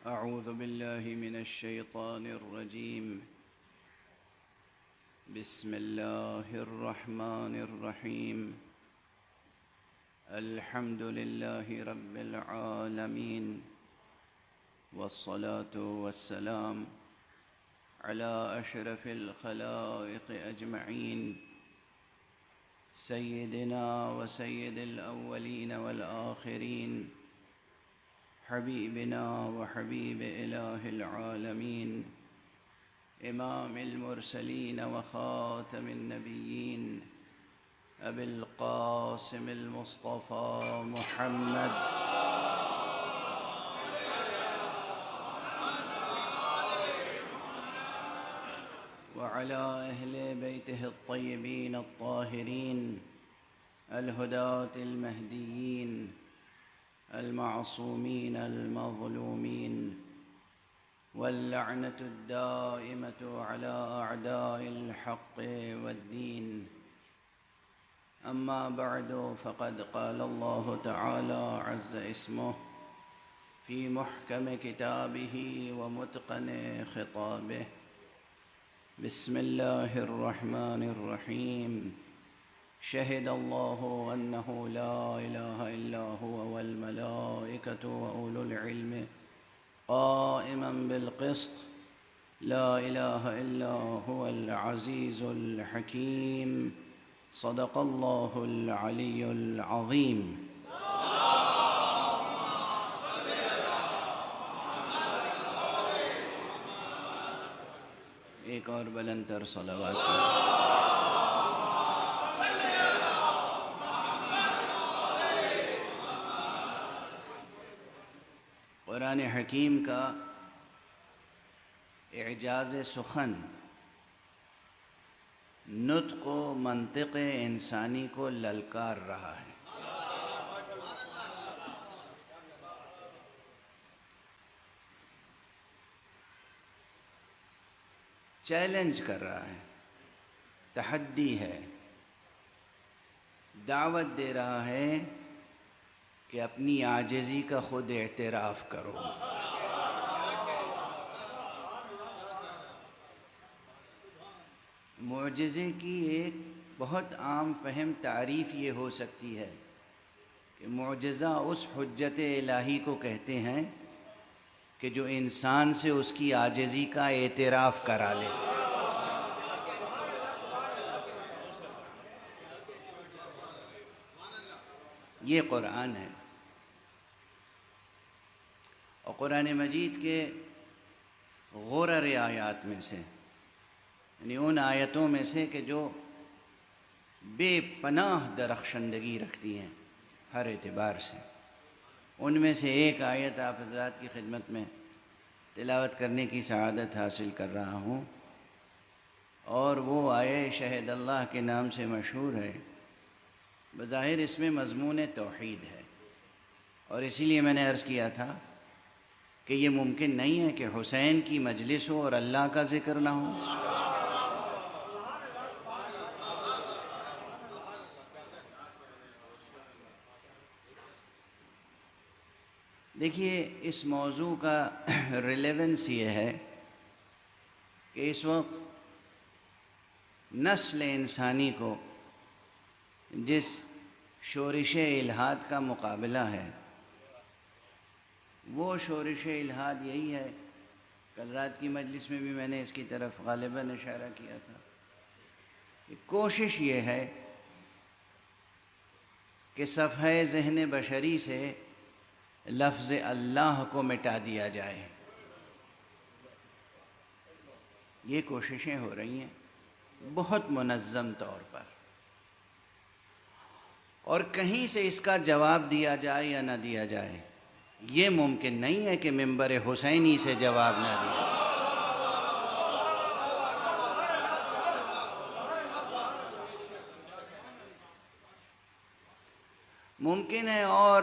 أعوذ بالله من الشيطان الرجيم. بسم الله الرحمن الرحيم. الحمد لله رب العالمين، والصلاة والسلام على أشرف الخلائق أجمعين، سيدنا وسيد الأولين والآخرين، حبيبنا وحبيب إله العالمين، إمام المرسلين وخاتم النبيين، أبي القاسم المصطفى محمد وعلى أهل بيته الطيبين الطاهرين الهداة المهديين المعصومين المظلومين، واللعنة الدائمة على أعداء الحق والدين. أما بعد، فقد قال الله تعالى عز اسمه في محكم كتابه ومتقن خطابه: بسم الله الرحمن الرحيم. شهد الله أنه لا إله إلا هو والملائكة وأولو العلم قائما بالقسط، لا إله إلا هو العزيز الحكيم. صدق الله العلي العظيم. ایک اور بلند تر صلوات. قرآن حکیم کا اعجاز سخن نطق و منطق انسانی کو للکار رہا ہے. چیلنج کر رہا ہے، تحدی ہے، دعوت دے رہا ہے کہ اپنی عاجزی کا خود اعتراف کرو. معجزے کی ایک بہت عام فہم تعریف یہ ہو سکتی ہے کہ معجزہ اس حجت الہی کو کہتے ہیں کہ جو انسان سے اس کی عاجزی کا اعتراف کرا لے. یہ قرآن ہے، اور قرآن مجید کے غرر آیات میں سے، یعنی ان آیتوں میں سے کہ جو بے پناہ درخشندگی رکھتی ہیں ہر اعتبار سے، ان میں سے ایک آیت آپ حضرات کی خدمت میں تلاوت کرنے کی سعادت حاصل کر رہا ہوں، اور وہ آیت شہد اللہ کے نام سے مشہور ہے. بظاہر اس میں مضمون توحید ہے، اور اسی لیے میں نے عرض کیا تھا کہ یہ ممکن نہیں ہے کہ حسین کی مجلس ہو اور اللہ کا ذکر نہ ہو. دیکھیے، اس موضوع کا ریلیونس یہ ہے کہ اس وقت نسل انسانی کو جس شورش الحاد کا مقابلہ ہے، وہ شورش الحاد یہی ہے. کل رات کی مجلس میں بھی میں نے اس کی طرف غالباً اشارہ کیا تھا کہ کوشش یہ ہے کہ صفحہ ذہن بشری سے لفظ اللہ کو مٹا دیا جائے. یہ کوششیں ہو رہی ہیں بہت منظم طور پر، اور کہیں سے اس کا جواب دیا جائے یا نہ دیا جائے. یہ ممکن نہیں ہے کہ منبر حسینی سے جواب نہ دیا. ممکن ہے اور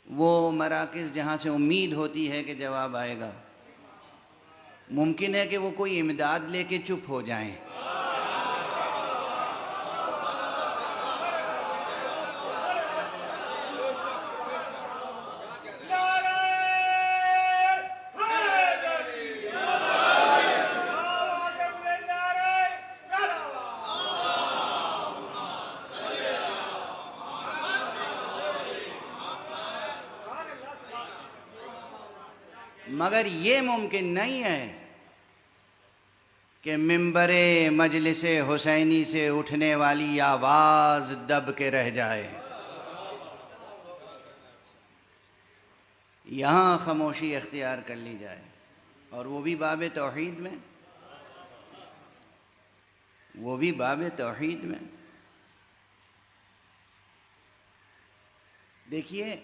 وہ مراکز جہاں سے امید ہوتی ہے کہ جواب آئے گا، ممکن ہے کہ وہ کوئی امداد لے کے چپ ہو جائیں. مگر یہ ممکن نہیں ہے کہ ممبر مجلس حسینی سے اٹھنے والی آواز دب کے رہ جائے. یہاں خاموشی اختیار کر لی جائے، اور وہ بھی باب توحید میں، وہ بھی باب توحید میں. دیکھیے،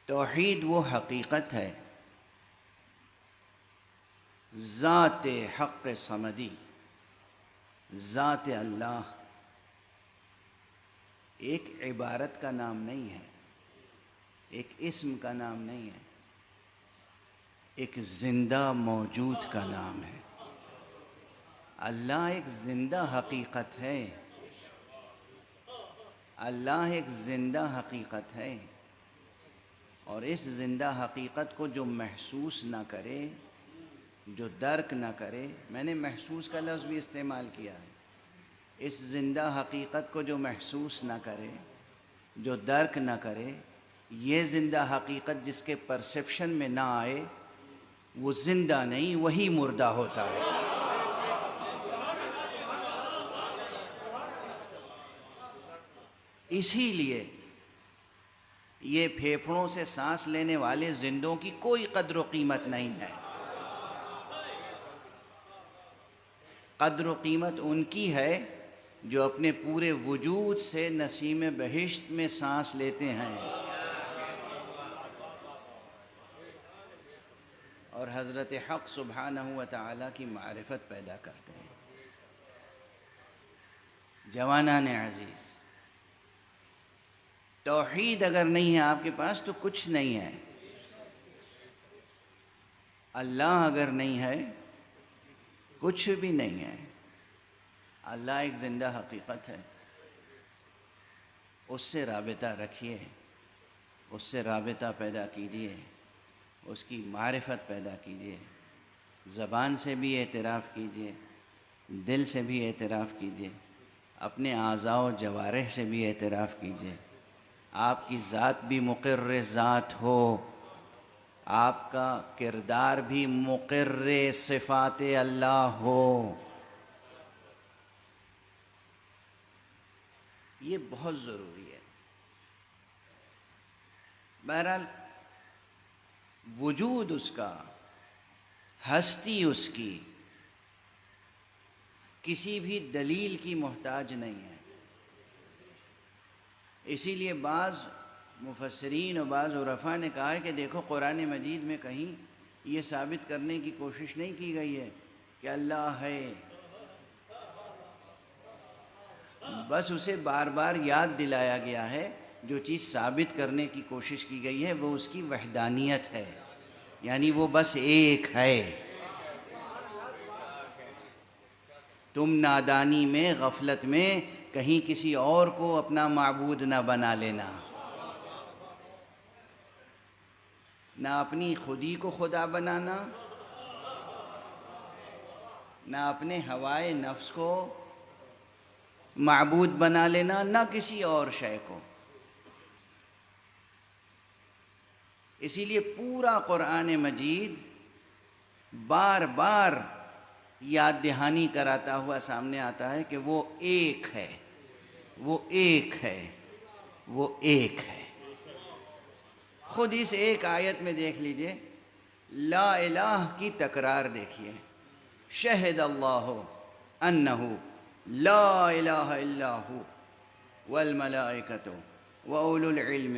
توحید وہ حقیقت ہے، ذات حق صمدی، ذات اللہ ایک عبارت کا نام نہیں ہے، ایک اسم کا نام نہیں ہے، ایک زندہ موجود کا نام ہے. اللہ ایک زندہ حقیقت ہے، اللہ ایک زندہ حقیقت ہے، اور اس زندہ حقیقت کو جو محسوس نہ کرے، جو درک نہ کرے، میں نے محسوس کا لفظ بھی استعمال کیا ہے، اس زندہ حقیقت کو جو محسوس نہ کرے، جو درک نہ کرے، یہ زندہ حقیقت جس کے پرسیپشن میں نہ آئے، وہ زندہ نہیں، وہی مردہ ہوتا ہے. اسی لیے یہ پھیپھڑوں سے سانس لینے والے زندوں کی کوئی قدر و قیمت نہیں ہے. قدر و قیمت ان کی ہے جو اپنے پورے وجود سے نسیم بہشت میں سانس لیتے ہیں اور حضرت حق سبحانہ و تعالیٰ کی معرفت پیدا کرتے ہیں. جوانان عزیز، توحید اگر نہیں ہے آپ کے پاس تو کچھ نہیں ہے. اللہ اگر نہیں ہے کچھ بھی نہیں ہے. اللہ ایک زندہ حقیقت ہے، اس سے رابطہ رکھیے، اس سے رابطہ پیدا کیجیے، اس کی معرفت پیدا کیجیے. زبان سے بھی اعتراف کیجیے، دل سے بھی اعتراف کیجیے، اپنے اعضاء و جوارح سے بھی اعتراف کیجیے. آپ کی ذات بھی مقر ذات ہو، آپ کا کردار بھی مقر صفات اللہ ہو. یہ بہت ضروری ہے. بہرحال وجود اس کا، ہستی اس کی کسی بھی دلیل کی محتاج نہیں ہے. اسی لیے بعض مفسرین اور بعض عرفاء نے کہا ہے کہ دیکھو، قرآن مجید میں کہیں یہ ثابت کرنے کی کوشش نہیں کی گئی ہے کہ اللہ ہے، بس اسے بار بار یاد دلایا گیا ہے. جو چیز ثابت کرنے کی کوشش کی گئی ہے وہ اس کی وحدانیت ہے، یعنی وہ بس ایک ہے. تم نادانی میں، غفلت میں کہیں کسی اور کو اپنا معبود نہ بنا لینا، نہ اپنی خودی کو خدا بنانا، نہ اپنے ہوائے نفس کو معبود بنا لینا، نہ کسی اور شے کو. اسی لیے پورا قرآن مجید بار بار یاد دہانی کراتا ہوا سامنے آتا ہے کہ وہ ایک ہے، وہ ایک ہے، وہ ایک ہے. خود اس ایک آیت میں دیکھ لیجئے، لا الہ کی تکرار دیکھیے. شہد اللہ انہ لا الہ الا ہو والملائکۃ واولو العلم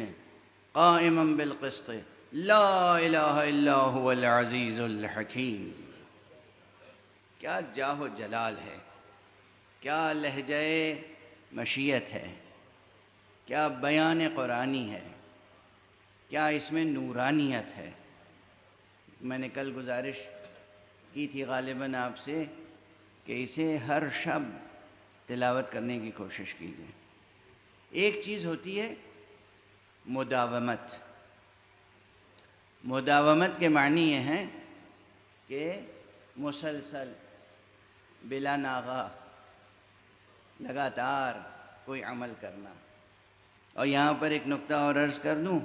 قائما بالقسط لا الہ الا هو العزیز الحکیم. کیا جاہ و جلال ہے، کیا لہجہ مشیت ہے، کیا بیان قرآنی ہے، کیا اس میں نورانیت ہے. میں نے کل گزارش کی تھی غالباً آپ سے کہ اسے ہر شب تلاوت کرنے کی کوشش کیجیے. ایک چیز ہوتی ہے مداومت. مداومت کے معنی یہ ہیں کہ مسلسل، بلا ناغہ، لگاتار کوئی عمل کرنا. اور یہاں پر ایک نقطہ اور عرض کر دوں،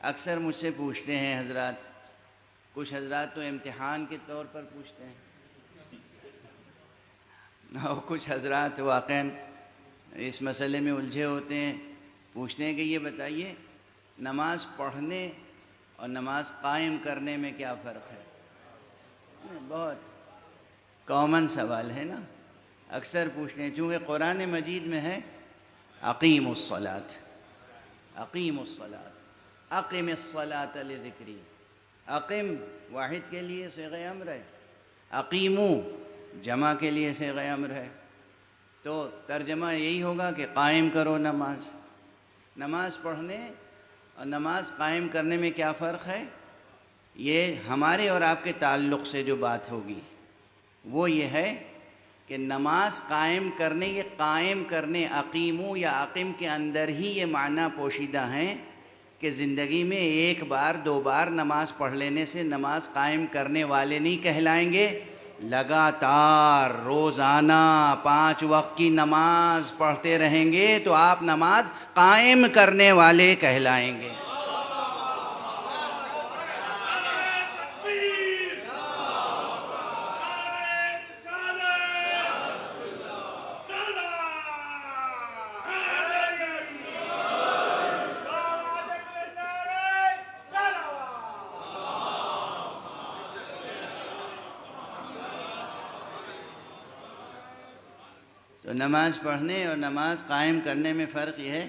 اکثر مجھ سے پوچھتے ہیں حضرات، کچھ حضرات تو امتحان کے طور پر پوچھتے ہیں، اور کچھ حضرات واقعاً اس مسئلے میں الجھے ہوتے ہیں، پوچھتے ہیں کہ یہ بتائیے نماز پڑھنے اور نماز قائم کرنے میں کیا فرق ہے؟ بہت کامن سوال ہے نا، اکثر پوچھتے ہیں، چونکہ قرآن مجید میں ہے اقیم الصلاۃ، اقیم الصلاۃ، اقم الصلاۃ لذکری، اقم واحد کے لیے صیغہ امر ہے، اقیمو جمع کے لیے صیغہ امر ہے، تو ترجمہ یہی ہوگا کہ قائم کرو نماز۔ نماز پڑھنے اور نماز قائم کرنے میں کیا فرق ہے؟ یہ ہمارے اور آپ کے تعلق سے جو بات ہوگی وہ یہ ہے کہ نماز قائم کرنے، یہ قائم کرنے اقیمو یا اقم کے اندر ہی یہ معنی پوشیدہ ہیں کہ زندگی میں ایک بار دو بار نماز پڑھ لینے سے نماز قائم کرنے والے نہیں کہلائیں گے، لگاتار روزانہ 5 وقت کی نماز پڑھتے رہیں گے تو آپ نماز قائم کرنے والے کہلائیں گے۔ تو نماز پڑھنے اور نماز قائم کرنے میں فرق یہ ہے،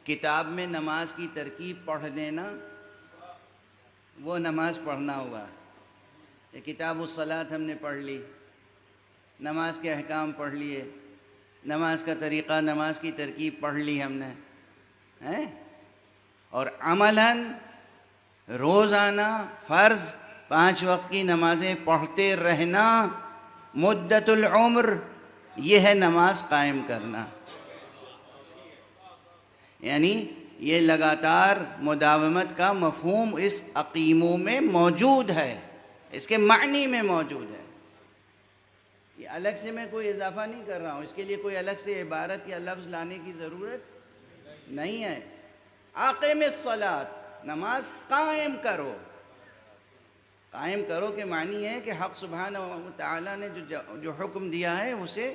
کتاب میں نماز کی ترکیب پڑھ دینا وہ نماز پڑھنا ہوا، یہ کتاب الصلاۃ ہم نے پڑھ لی، نماز کے احکام پڑھ لیے، نماز کا طریقہ، نماز کی ترکیب پڑھ لی ہم نے، اور عملاً روزانہ فرض 5 وقت کی نمازیں پڑھتے رہنا مدت العمر، یہ ہے نماز قائم کرنا، یعنی یہ لگاتار مداومت کا مفہوم اس اقیموں میں موجود ہے، اس کے معنی میں موجود ہے، یہ الگ سے میں کوئی اضافہ نہیں کر رہا ہوں، اس کے لیے کوئی الگ سے عبارت یا لفظ لانے کی ضرورت نہیں ہے۔ اقم الصلاۃ، نماز قائم کرو، قائم کرو کے معنی ہے کہ حق سبحانہ و تعالیٰ نے جو حکم دیا ہے اسے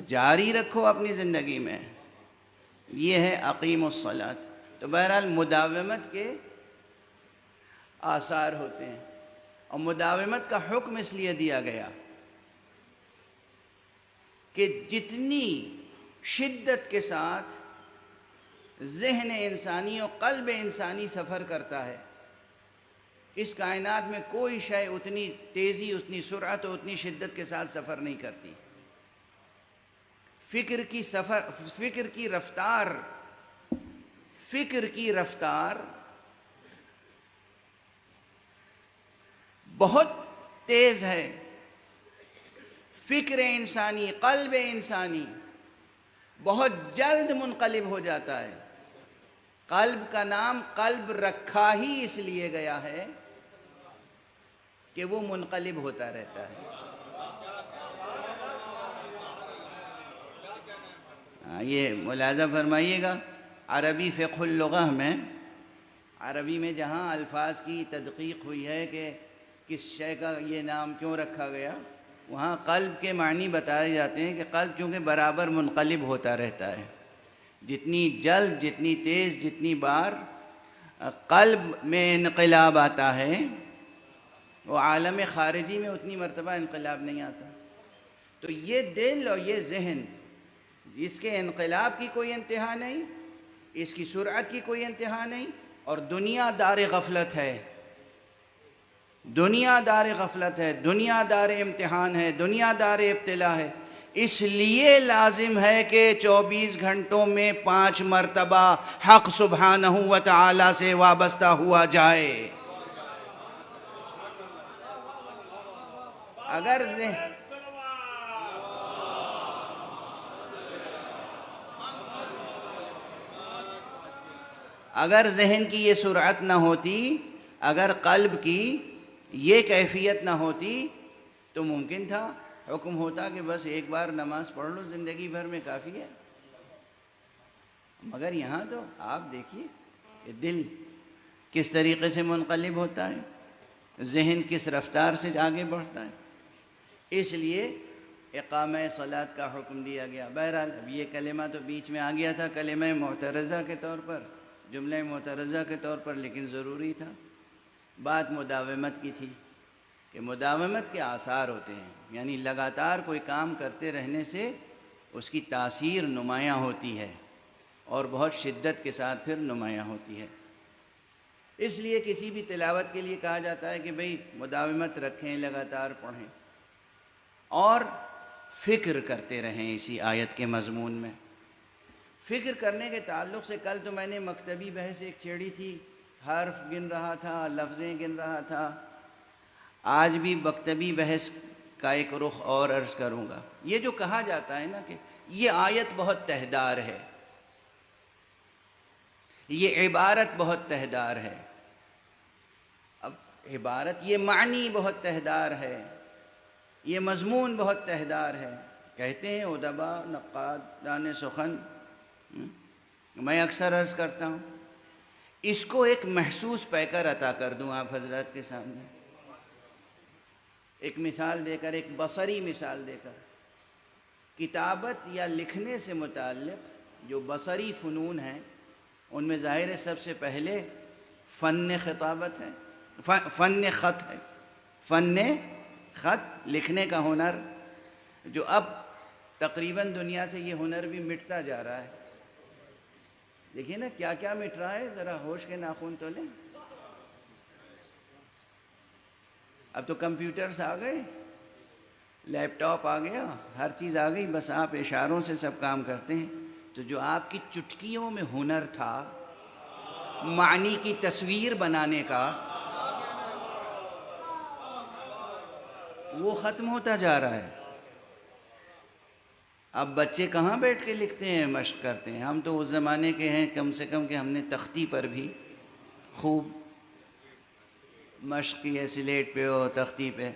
جاری رکھو اپنی زندگی میں، یہ ہے اقیم الصلاۃ۔ تو بہرحال مداومت کے آثار ہوتے ہیں، اور مداومت کا حکم اس لیے دیا گیا کہ جتنی شدت کے ساتھ ذہن انسانی اور قلب انسانی سفر کرتا ہے، اس کائنات میں کوئی شے اتنی تیزی، اتنی سرعت اور اتنی شدت کے ساتھ سفر نہیں کرتی۔ فکر کی رفتار بہت تیز ہے، فکر انسانی، قلب انسانی بہت جلد منقلب ہو جاتا ہے۔ قلب کا نام قلب رکھا ہی اس لیے گیا ہے کہ وہ منقلب ہوتا رہتا ہے۔ یہ ملاحظہ فرمائیے گا، عربی فقہ اللغہ میں، عربی میں جہاں الفاظ کی تدقیق ہوئی ہے کہ کس شے کا یہ نام کیوں رکھا گیا، وہاں قلب کے معنی بتائے جاتے ہیں کہ قلب چونکہ برابر منقلب ہوتا رہتا ہے، جتنی جلد، جتنی تیز، جتنی بار قلب میں انقلاب آتا ہے، وہ عالم خارجی میں اتنی مرتبہ انقلاب نہیں آتا۔ تو یہ دل اور یہ ذہن، اس کے انقلاب کی کوئی انتہا نہیں، اس کی سرعت کی کوئی انتہا نہیں، اور دنیا دار غفلت ہے، دنیا دار غفلت ہے، دنیا دار امتحان ہے، دنیا دار ابتلا ہے، اس لیے لازم ہے کہ 24 گھنٹوں میں 5 مرتبہ حق سبحانہ و تعالی سے وابستہ ہوا جائے۔ اگر ذہن کی یہ سرعت نہ ہوتی، اگر قلب کی یہ کیفیت نہ ہوتی تو ممکن تھا حکم ہوتا کہ بس ایک بار نماز پڑھ لو، زندگی بھر میں کافی ہے۔ مگر یہاں تو آپ دیکھیے کہ دل کس طریقے سے منقلب ہوتا ہے، ذہن کس رفتار سے آگے بڑھتا ہے۔ اس لیے اقامہ صلاۃ کا حکم دیا گیا۔ بہرحال اب یہ کلمہ تو بیچ میں آ گیا تھا کلمہ معترضہ کے طور پر، جملہ معترضہ کے طور پر، لیکن ضروری تھا۔ بات مداومت کی تھی کہ مداومت کے آثار ہوتے ہیں، یعنی لگاتار کوئی کام کرتے رہنے سے اس کی تاثیر نمایاں ہوتی ہے اور بہت شدت کے ساتھ پھر نمایاں ہوتی ہے۔ اس لیے کسی بھی تلاوت کے لیے کہا جاتا ہے کہ بھئی مداومت رکھیں، لگاتار پڑھیں اور فکر کرتے رہیں اسی آیت کے مضمون میں۔ فکر کرنے کے تعلق سے کل تو میں نے مکتبی بحث ایک چھیڑی تھی، حرف گن رہا تھا، لفظیں گن رہا تھا۔ آج بھی مکتبی بحث کا ایک رخ اور عرض کروں گا۔ یہ جو کہا جاتا ہے نا کہ یہ آیت بہت تہدار ہے، یہ عبارت بہت تہدار ہے، اب عبارت یہ معنی بہت تہدار ہے، یہ مضمون بہت تہدار ہے، کہتے ہیں ادبا نقاد دان سخن۔ میں اکثر عرض کرتا ہوں اس کو ایک محسوس پیکر عطا کر دوں آپ حضرات کے سامنے، ایک مثال دے کر، ایک بصری مثال دے کر۔ کتابت یا لکھنے سے متعلق جو بصری فنون ہیں ان میں ظاہر ہے سب سے پہلے فن خطابت ہے، فن خط ہے، فن خط، لکھنے کا ہنر، جو اب تقریباً دنیا سے یہ ہنر بھی مٹتا جا رہا ہے۔ دیکھیے نا کیا کیا مٹ رہا ہے، ذرا ہوش کے ناخن تو لیں۔ اب تو کمپیوٹرز آ گئے، لیپ ٹاپ آ گیا، ہر چیز آ گئی، بس آپ اشاروں سے سب کام کرتے ہیں۔ تو جو آپ کی چٹکیوں میں ہنر تھا معنی کی تصویر بنانے کا، وہ ختم ہوتا جا رہا ہے۔ اب بچے کہاں بیٹھ کے لکھتے ہیں، مشق کرتے ہیں۔ ہم تو اس زمانے کے ہیں کم سے کم کہ ہم نے تختی پر بھی خوب مشق کی ہے، سلیٹ پہ ہو، تختی پہ۔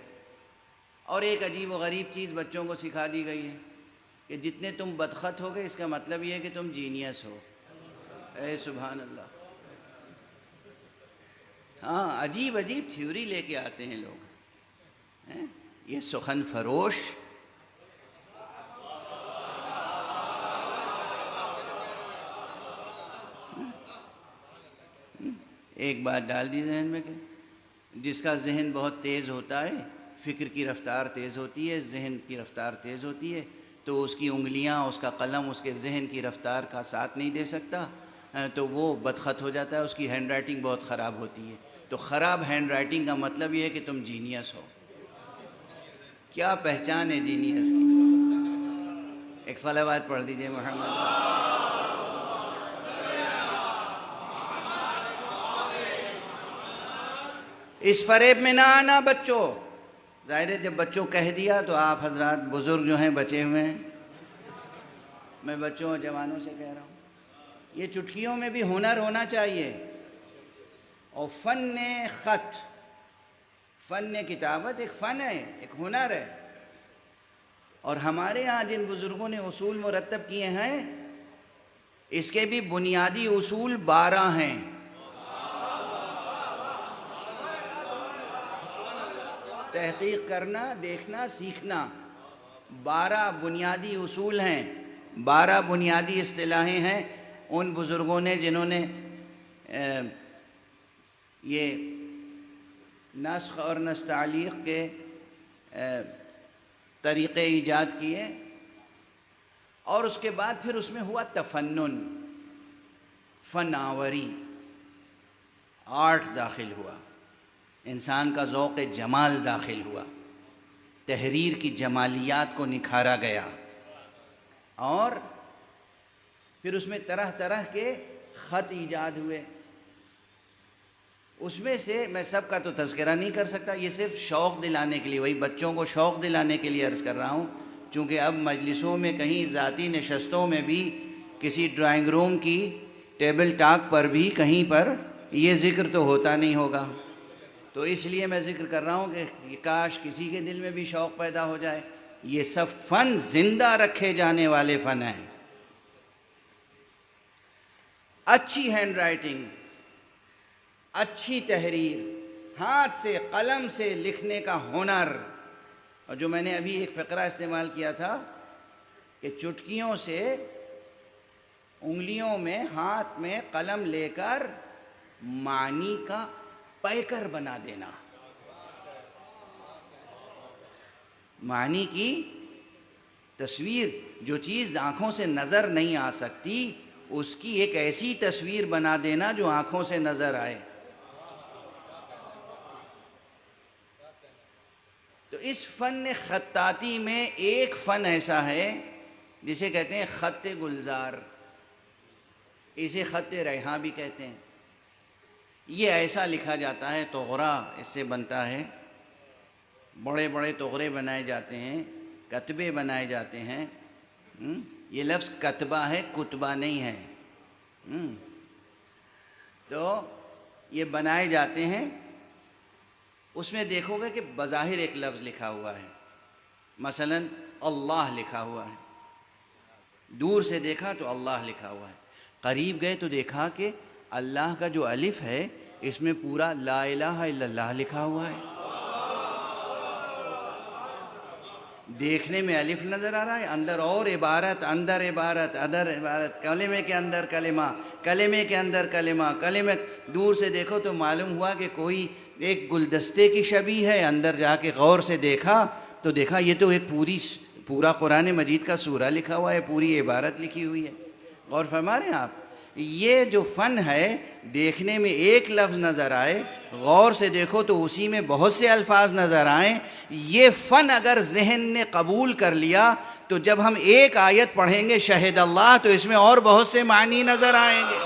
اور ایک عجیب و غریب چیز بچوں کو سکھا دی گئی ہے کہ جتنے تم بدخط ہو گے اس کا مطلب یہ ہے کہ تم جینیس ہو۔ اے سبحان اللہ! ہاں، عجیب عجیب تھیوری لے کے آتے ہیں لوگ، یہ سخن فروش۔ ایک بات ڈال دی ذہن میں کہ جس کا ذہن بہت تیز ہوتا ہے، فکر کی رفتار تیز ہوتی ہے، ذہن کی رفتار تیز ہوتی ہے، تو اس کی انگلیاں، اس کا قلم اس کے ذہن کی رفتار کا ساتھ نہیں دے سکتا، تو وہ بدخط ہو جاتا ہے، اس کی ہینڈ رائٹنگ بہت خراب ہوتی ہے۔ تو خراب ہینڈ رائٹنگ کا مطلب یہ ہے کہ تم جینیس ہو۔ کیا پہچان ہے جینیس کی؟ ایک صلوات پڑھ دیجئے محمد۔ اس فریب میں نہ آنا بچوں۔ ظاہر ہے جب بچوں کہہ دیا تو آپ حضرات بزرگ جو ہیں بچے ہوئے ہیں، میں بچوں اور جوانوں سے کہہ رہا ہوں یہ چٹکیوں میں بھی ہنر ہونا چاہیے۔ اور فن خط، فن کتابت ایک فن ہے، ایک ہنر ہے۔ اور ہمارے ہاں جن بزرگوں نے اصول مرتب کیے ہیں اس کے بھی بنیادی اصول 12 ہیں۔ تحقیق کرنا، دیکھنا، سیکھنا، 12 بنیادی اصول ہیں، 12 بنیادی اصطلاحیں ہیں ان بزرگوں نے جنہوں نے یہ نسخ اور نستعلیق کے طریقے ایجاد کیے۔ اور اس کے بعد پھر اس میں ہوا تفنن، فناوری، آرٹ داخل ہوا، انسان کا ذوق جمال داخل ہوا، تحریر کی جمالیات کو نکھارا گیا، اور پھر اس میں طرح طرح کے خط ایجاد ہوئے۔ اس میں سے میں سب کا تو تذکرہ نہیں کر سکتا، یہ صرف شوق دلانے کے لیے، وہی بچوں کو شوق دلانے کے لیے عرض کر رہا ہوں، چونکہ اب مجلسوں میں کہیں ذاتی نشستوں میں بھی کسی ڈرائنگ روم کی ٹیبل ٹاک پر بھی کہیں پر یہ ذکر تو ہوتا نہیں ہوگا، تو اس لیے میں ذکر کر رہا ہوں کہ کاش کسی کے دل میں بھی شوق پیدا ہو جائے۔ یہ سب فن زندہ رکھے جانے والے فن ہیں۔ اچھی ہینڈ رائٹنگ، اچھی تحریر، ہاتھ سے قلم سے لکھنے کا ہنر. اور جو میں نے ابھی ایک فقرہ استعمال کیا تھا کہ چٹکیوں سے انگلیوں میں ہاتھ میں قلم لے کر معنی کا پیکر بنا دینا، معنی کی تصویر، جو چیز آنکھوں سے نظر نہیں آ سکتی اس کی ایک ایسی تصویر بنا دینا جو آنکھوں سے نظر آئے. تو اس فن خطاطی میں ایک فن ایسا ہے جسے کہتے ہیں خط گلزار، اسے خط ریحاں بھی کہتے ہیں. یہ ایسا لکھا جاتا ہے، طغرا اس سے بنتا ہے، بڑے بڑے طغرے بنائے جاتے ہیں، کتبے بنائے جاتے ہیں. یہ لفظ کتبہ ہے، کتبہ نہیں ہے. تو یہ بنائے جاتے ہیں. اس میں دیکھو گے کہ بظاہر ایک لفظ لکھا ہوا ہے، مثلا اللہ لکھا ہوا ہے، دور سے دیکھا تو اللہ لکھا ہوا ہے، قریب گئے تو دیکھا کہ اللہ کا جو الف ہے اس میں پورا لا الہ الا اللہ لکھا ہوا ہے. دیکھنے میں الف نظر آ رہا ہے، اندر اور عبارت، اندر عبارت، ادر عبارت، کلمے کے اندر کلمہ، کلمے کے اندر کلمہ، کلمے. دور سے دیکھو تو معلوم ہوا کہ کوئی ایک گلدستے کی شبیہ ہے، اندر جا کے غور سے دیکھا تو دیکھا یہ تو ایک پورا قرآن مجید کا سورہ لکھا ہوا ہے، پوری عبارت لکھی ہوئی ہے. غور فرما رہے ہیں آپ؟ یہ جو فن ہے، دیکھنے میں ایک لفظ نظر آئے، غور سے دیکھو تو اسی میں بہت سے الفاظ نظر آئیں. یہ فن اگر ذہن نے قبول کر لیا تو جب ہم ایک آیت پڑھیں گے شہد اللہ تو اس میں اور بہت سے معنی نظر آئیں گے.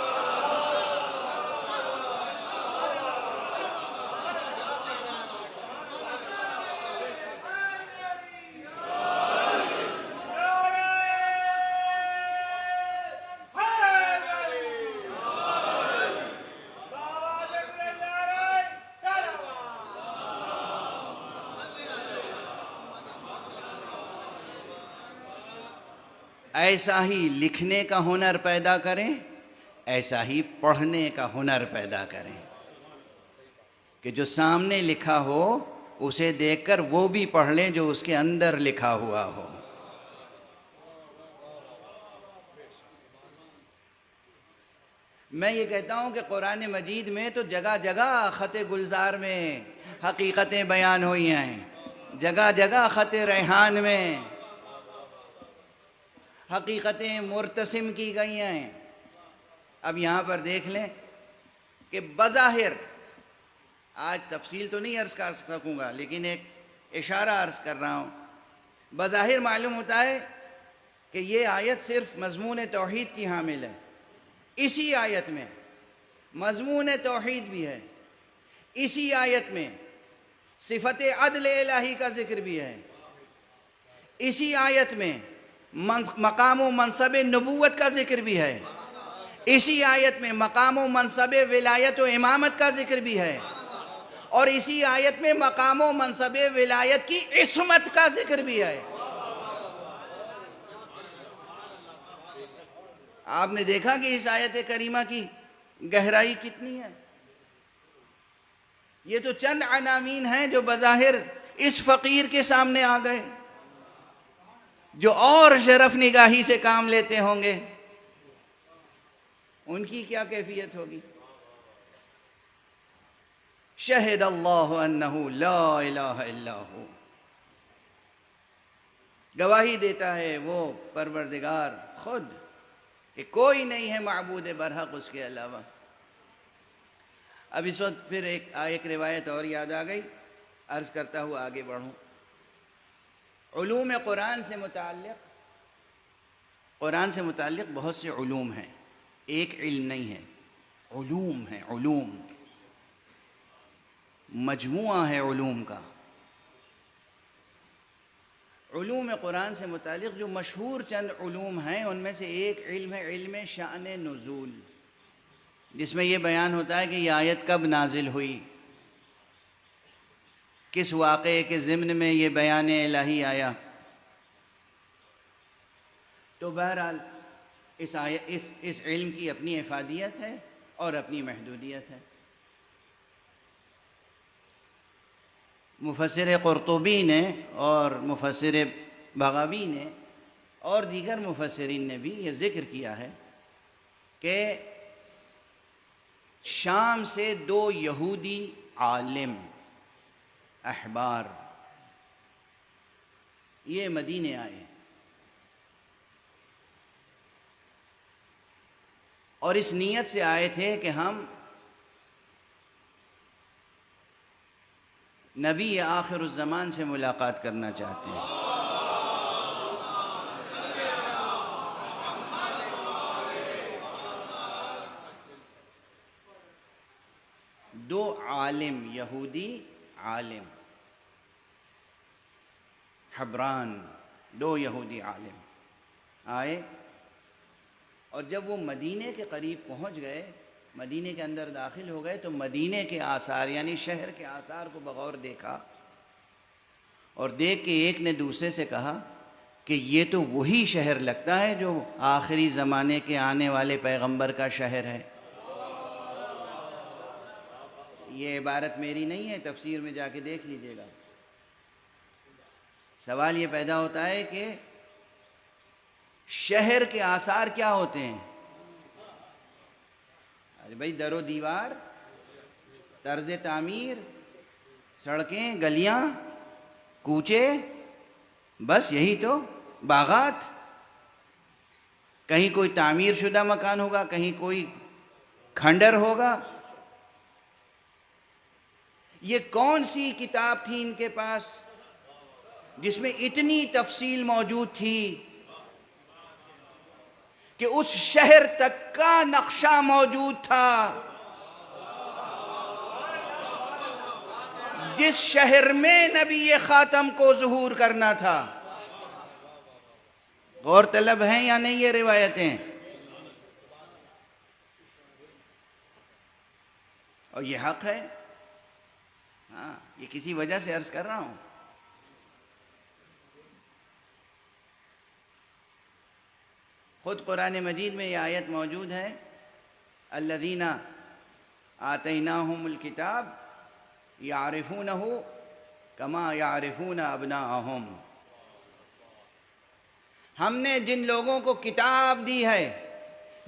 ایسا ہی لکھنے کا ہنر پیدا کریں، ایسا ہی پڑھنے کا ہنر پیدا کریں کہ جو سامنے لکھا ہو اسے دیکھ کر وہ بھی پڑھ لیں جو اس کے اندر لکھا ہوا ہو. میں یہ کہتا ہوں کہ قرآن مجید میں تو جگہ جگہ خط گلزار میں حقیقتیں بیان ہوئی ہیں، جگہ جگہ خط ریحان میں حقیقتیں مرتسم کی گئی ہیں. اب یہاں پر دیکھ لیں کہ بظاہر، آج تفصیل تو نہیں عرض کر سکوں گا لیکن ایک اشارہ عرض کر رہا ہوں. بظاہر معلوم ہوتا ہے کہ یہ آیت صرف مضمون توحید کی حامل ہے. اسی آیت میں مضمون توحید بھی ہے، اسی آیت میں صفت عدل الہی کا ذکر بھی ہے، اسی آیت میں مقام و منصب نبوت کا ذکر بھی ہے، اسی آیت میں مقام و منصب ولایت و امامت کا ذکر بھی ہے، اور اسی آیت میں مقام و منصب ولایت کی عصمت کا ذکر بھی ہے. آپ نے دیکھا کہ اس آیت کریمہ کی گہرائی کتنی ہے. یہ تو چند عناوین ہیں جو بظاہر اس فقیر کے سامنے آ گئے، جو اور شرف نگاہی سے کام لیتے ہوں گے ان کی کیا کیفیت ہوگی. شہد اللہ انہ لا الہ الا ہو، گواہی دیتا ہے وہ پروردگار خود کہ کوئی نہیں ہے معبود برحق اس کے علاوہ. اب اس وقت پھر ایک روایت اور یاد آ گئی، عرض کرتا ہوا آگے بڑھوں. علوم قرآن سے متعلق بہت سے علوم ہیں، ایک علم نہیں ہے، علوم ہیں، علوم مجموعہ ہے علوم کا. علوم قرآن سے متعلق جو مشہور چند علوم ہیں ان میں سے ایک علم ہے علم شأن نزول، جس میں یہ بیان ہوتا ہے کہ یہ آیت کب نازل ہوئی، کس واقعے کے ضمن میں یہ بیان الہی آیا. تو بہرحال اس علم کی اپنی افادیت ہے اور اپنی محدودیت ہے۔ مفسر قرطبی نے اور مفسر بغوی نے اور دیگر مفسرین نے بھی یہ ذکر کیا ہے کہ شام سے 2 یہودی عالم احبار یہ مدینے آئے اور اس نیت سے آئے تھے کہ ہم نبی آخر الزمان سے ملاقات کرنا چاہتے ہیں۔ دو عالم یہودی عالم حبران، 2 یہودی عالم آئے، اور جب وہ مدینے کے قریب پہنچ گئے، مدینے کے اندر داخل ہو گئے، تو مدینے کے آثار یعنی شہر کے آثار کو بغور دیکھا، اور دیکھ کے ایک نے دوسرے سے کہا کہ یہ تو وہی شہر لگتا ہے جو آخری زمانے کے آنے والے پیغمبر کا شہر ہے۔ یہ عبارت میری نہیں ہے، تفسیر میں جا کے دیکھ لیجئے گا۔ سوال یہ پیدا ہوتا ہے کہ شہر کے آثار کیا ہوتے ہیں؟ ارے بھائی، در و دیوار، طرز تعمیر، سڑکیں، گلیاں، کوچے، بس یہی تو، باغات۔ کہیں کوئی تعمیر شدہ مکان ہوگا، کہیں کوئی کھنڈر ہوگا۔ یہ کون سی کتاب تھی ان کے پاس جس میں اتنی تفصیل موجود تھی کہ اس شہر تک کا نقشہ موجود تھا جس شہر میں نبی خاتم کو ظہور کرنا تھا؟ غور طلب ہیں یا نہیں یہ روایتیں؟ اور یہ حق ہے، ہاں، یہ کسی وجہ سے عرض کر رہا ہوں۔ خود قرآن مجید میں یہ آیت موجود ہے، الذین آتیناہم الکتاب یعرفونہ کما یعرفون ابناءہم۔ ہم نے جن لوگوں کو کتاب دی ہے،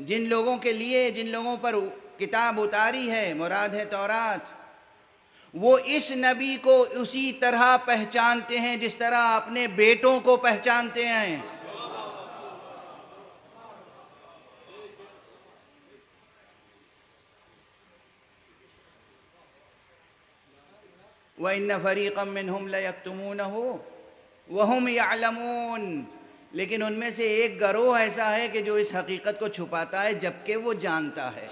جن لوگوں کے لیے، جن لوگوں پر کتاب اتاری ہے، مراد ہے تورات، وہ اس نبی کو اسی طرح پہچانتے ہیں جس طرح اپنے بیٹوں کو پہچانتے ہیں۔ وَإِنَّ فَرِيقًا مِّنْهُمْ لَيَكْتُمُونَهُ وَهُمْ يَعْلَمُونَ، لیکن ان میں سے ایک گروہ ایسا ہے کہ جو اس حقیقت کو چھپاتا ہے جبکہ وہ جانتا ہے،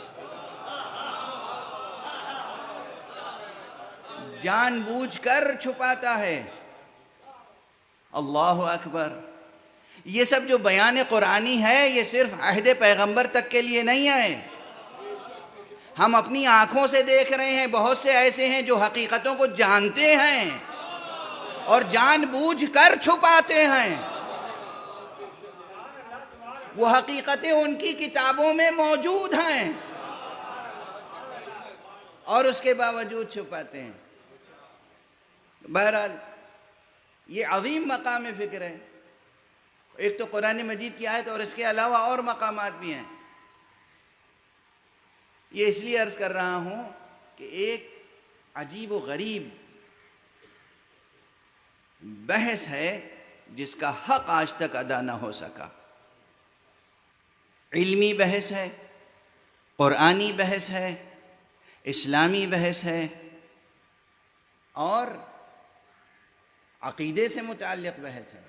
جان بوجھ کر چھپاتا ہے۔ اللہ اکبر۔ یہ سب جو بیان قرآنی ہے یہ صرف عہد پیغمبر تک کے لیے نہیں ہے۔ ہم اپنی آنکھوں سے دیکھ رہے ہیں، بہت سے ایسے ہیں جو حقیقتوں کو جانتے ہیں اور جان بوجھ کر چھپاتے ہیں۔ وہ حقیقتیں ان کی کتابوں میں موجود ہیں اور اس کے باوجود چھپاتے ہیں۔ بہرحال یہ عظیم مقام فکر ہے۔ ایک تو قرآن مجید کی آیت اور اس کے علاوہ اور مقامات بھی ہیں۔ یہ اس لیے عرض کر رہا ہوں کہ ایک عجیب و غریب بحث ہے جس کا حق آج تک ادا نہ ہو سکا۔ علمی بحث ہے، قرآنی بحث ہے، اسلامی بحث ہے، اور عقیدے سے متعلق بحث ہے۔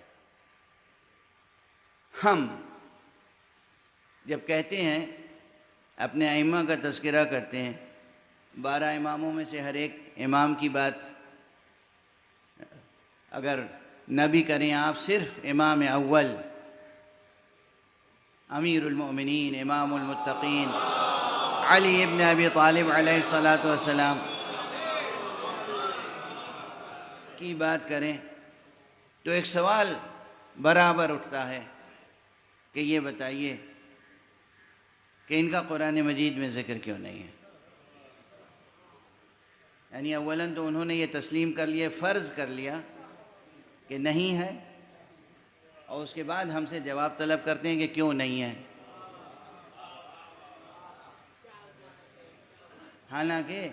ہم جب کہتے ہیں، اپنے ائمہ کا تذکرہ کرتے ہیں، 12 اماموں میں سے ہر ایک امام کی بات اگر نہ بھی کریں آپ، صرف امام اول، امیر المؤمنین، امام المتقین، علی ابن ابی طالب علیہ السلام کی بات کریں تو ایک سوال برابر اٹھتا ہے کہ یہ بتائیے کہ ان کا قرآن مجید میں ذکر کیوں نہیں ہے؟ یعنی اولاً تو انہوں نے یہ تسلیم کر لیا، فرض کر لیا کہ نہیں ہے، اور اس کے بعد ہم سے جواب طلب کرتے ہیں کہ کیوں نہیں ہے. حالانکہ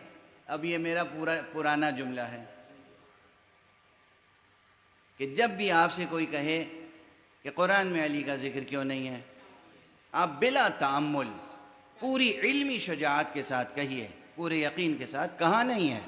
اب یہ میرا پرانا جملہ ہے کہ جب بھی آپ سے کوئی کہے کہ قرآن میں علی کا ذکر کیوں نہیں ہے، آپ بلا تأمل پوری علمی شجاعت کے ساتھ کہیے، پورے یقین کے ساتھ، کہاں نہیں ہے.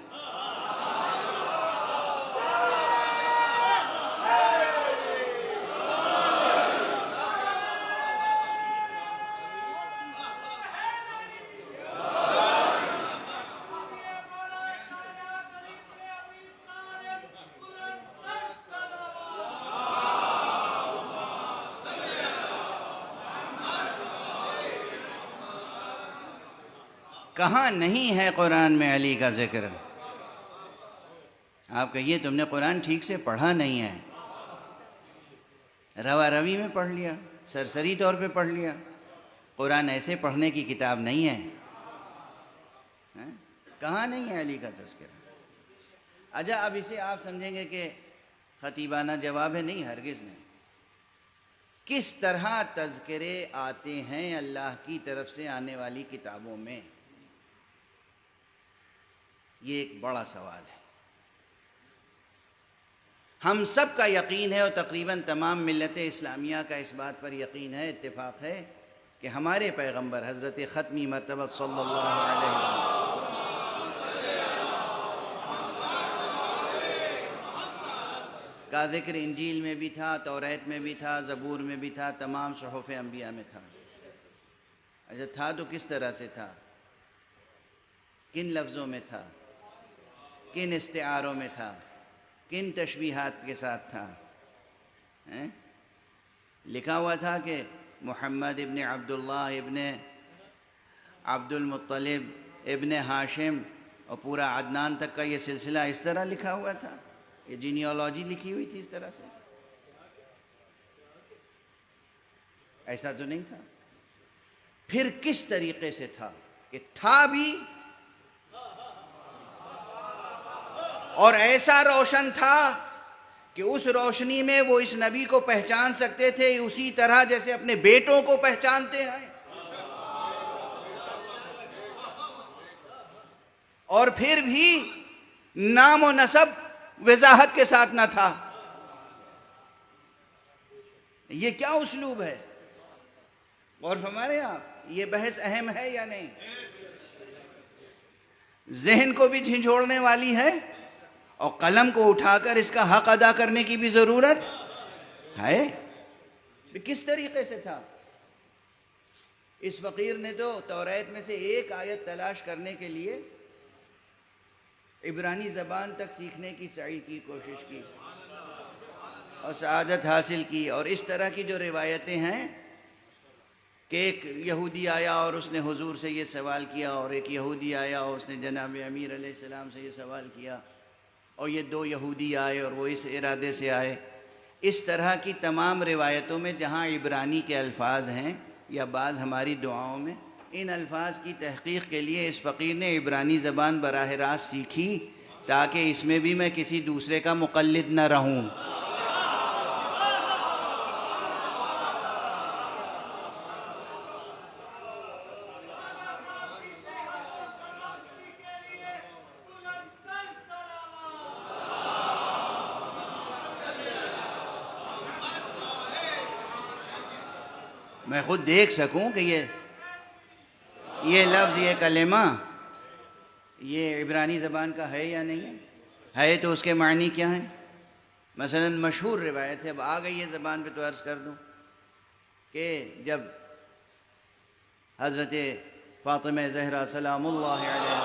کہاں نہیں ہے قرآن میں علی کا ذکر؟ آپ کہیے تم نے قرآن ٹھیک سے پڑھا نہیں ہے، روا روی میں پڑھ لیا، سرسری طور پہ پڑھ لیا. قرآن ایسے پڑھنے کی کتاب نہیں ہے. کہاں نہیں ہے علی کا تذکرہ؟ اچھا، اب اسے آپ سمجھیں گے کہ خطیبانہ جواب ہے. نہیں، ہرگز نہیں. کس طرح تذکرے آتے ہیں اللہ کی طرف سے آنے والی کتابوں میں، یہ ایک بڑا سوال ہے. ہم سب کا یقین ہے، اور تقریباً تمام ملت اسلامیہ کا اس بات پر یقین ہے، اتفاق ہے، کہ ہمارے پیغمبر حضرت ختمی مرتبہ صلی اللہ علیہ وسلم کا ذکر انجیل میں بھی تھا، توریت میں بھی تھا، زبور میں بھی تھا، تمام صحف انبیاء میں تھا. اچھا، تھا تو کس طرح سے تھا؟ کن لفظوں میں تھا؟ کن استعاروں میں تھا؟ کن تشبیہات کے ساتھ تھا؟ لکھا ہوا تھا کہ محمد ابن عبداللہ ابن عبد المطلب ابن ہاشم اور پورا عدنان تک کا یہ سلسلہ اس طرح لکھا ہوا تھا؟ یہ جینیالوجی لکھی ہوئی تھی اس طرح سے؟ ایسا تو نہیں تھا. پھر کس طریقے سے تھا؟ کہ تھا بھی، اور ایسا روشن تھا کہ اس روشنی میں وہ اس نبی کو پہچان سکتے تھے اسی طرح جیسے اپنے بیٹوں کو پہچانتے ہیں. اور پھر بھی نام و نسب وضاحت کے ساتھ نہ تھا. یہ کیا اسلوب ہے؟ اور ہمارے آپ یہ بحث اہم ہے یا نہیں؟ ذہن کو بھی جھنجھوڑنے والی ہے، اور قلم کو اٹھا کر اس کا حق ادا کرنے کی بھی ضرورت ہے. کس طریقے سے تھا؟ اس فقیر نے تو توریت میں سے ایک آیت تلاش کرنے کے لیے عبرانی زبان تک سیکھنے کی سعی کی، کوشش کی، اور سعادت حاصل کی. اور اس طرح کی جو روایتیں ہیں کہ ایک یہودی آیا اور اس نے حضور سے یہ سوال کیا، اور ایک یہودی آیا اور اس نے جناب امیر علیہ السلام سے یہ سوال کیا، اور یہ دو یہودی آئے اور وہ اس ارادے سے آئے. اس طرح کی تمام روایتوں میں جہاں عبرانی کے الفاظ ہیں یا بعض ہماری دعاؤں میں، ان الفاظ کی تحقیق کے لیے اس فقیر نے عبرانی زبان براہ راست سیکھی تاکہ اس میں بھی میں کسی دوسرے کا مقلد نہ رہوں. میں خود دیکھ سکوں کہ یہ لفظ، یہ کلمہ، یہ عبرانی زبان کا ہے یا نہیں ہے تو اس کے معنی کیا ہیں. مثلا مشہور روایت ہے، اب آ گئی ہے زبان پہ تو عرض کر دوں، کہ جب حضرت فاطمہ زہرا سلام اللہ علیہ